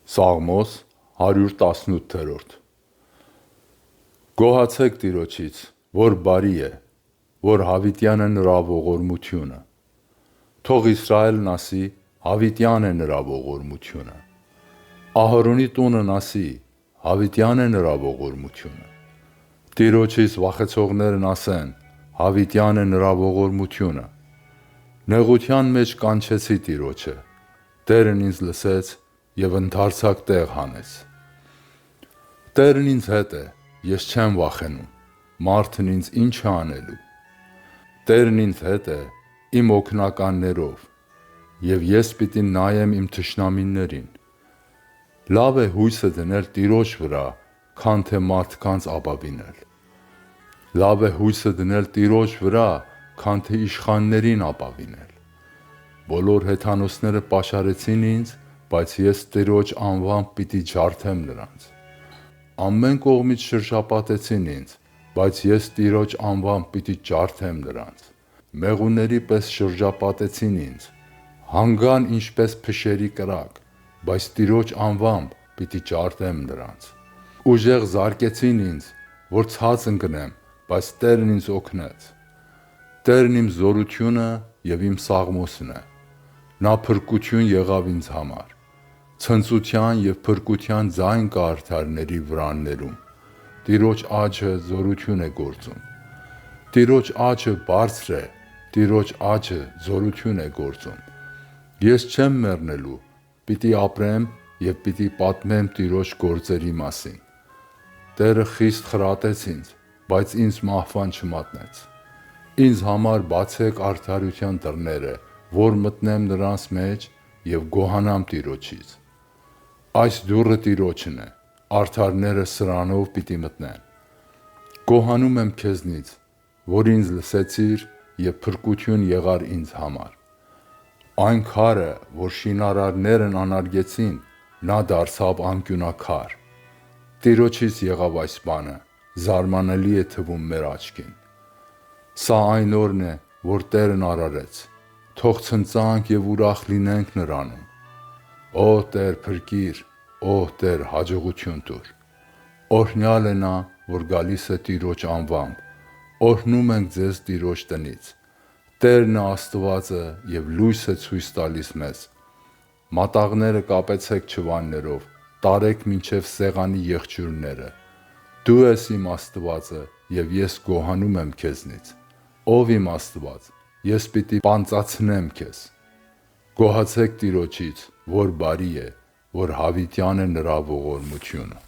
Սաղմոս 118-րդ Գոհացեք Տիրոջից, որ բարի է, որ հավիտյան է նրա ողորմությունը։ Թող Իսրայելն ասի, հավիտյան է նրա ողորմությունը։ Ահարոնի տունն ասի, հավիտյան է նրա ողորմությունը։ Տիրոջից վախեցողներն ասեն, հավիտյան է նրա ողորմությունը։ Նեղության մեջ կանչեցի Տիրոջը, Տերն ինձ լսեց և ընդարձակ տեղ հանեց։ Տերն ինձ հետ է, ես չեմ վախենում, մարդն ինձ ինչ է անելու։ Տերն ինձ հետ է, իմ օգնականներով, և ես պիտի նայեմ իմ թշնամիներին։ Լավ է հույսը դնել Տիրոջ վրա, քան թե մարդկանց ապավինել։ Լավ է հույսը դնել Տիրոջ վրա, քան թե իշխաններին ապավինել։ Բոլոր հեթանոսները պաշարեցին ինձ, բայց ես Տիրոջ անվամբ պիտի ջարդեմ նրանց։ Ամեն կողմից շրջապատեցին ինձ, բայց ես Տիրոջ անվամբ պիտի ջարդեմ նրանց։ Մեղուների պես շրջապատեցին ինձ, հանգան ինչպես փշերի կրակ, բայց Տիրոջ անվամբ պիտի ջարդեմ նրանց։ Ուժեղ զարկեցին ինձ, որ ցած ընկնեմ, բայց Տերն ինձ օգնեց։ Տերն իմ զորությունը և իմ Սաղմոսն է։ Նա փրկություն եղավ ինձ համար։ Ցնծության և փրկության ձայն կա արդարների վրաններում։ Տիրոջ աջը զորություն է գործում։ Տիրոջ աջը բարձր է, Տիրոջ աջը զորություն է գործում։ Ես չեմ մեռնելու, պիտի ապրեմ և պիտի պատմեմ Տիրոջ գործերի մասին։ Տերը խիստ խրատեց ինձ, բայց ինձ մահվան չմատնեց։ Ինձ համար բացեք արդարության դռները, որ մտնեմ նրանց մեջ և գոհանամ Տիրոջից։ Այս դուռը Տիրոջն է, արդարները սրանով պիտի մտնեն։ Գոհանում եմ քեզնից, որ ինձ լսեցիր և փրկություն եղար ինձ համար։ Այն քարը, որ շինարարներն անարգեցին, նա դարձավ անկյունաքար։ Տիրոջից եղավ այս բանը, զարմանալի է թվում մեր աչքին։ Սա այն օրն է, որ Տերն արարեց, թող ցնծանք և ուրախ լինենք նրանում։ Օ Տեր փրկիր, օ Տեր հաջողություն տուր։ Օրհնյալ է նա, որ գալիս է Տիրոջ անվամբ, օրհնում ենք ձեզ Տիրոջ տնից։ Տերն է Աստվածը և լույս է ցույց տալիս մեզ։ Մատաղները կապեցեք չվաններով, տարեք մինչև սեղանի եղջյուրները։ Դու ես իմ Աստվածը, և ես գոհանում եմ քեզնից։ Ով իմ Աստված, ես պիտի պանծացնեմ քեզ։ Գոհացեք Տիրոջից, որ բարի է, որ հավիտյան է նրա ողորմությունը։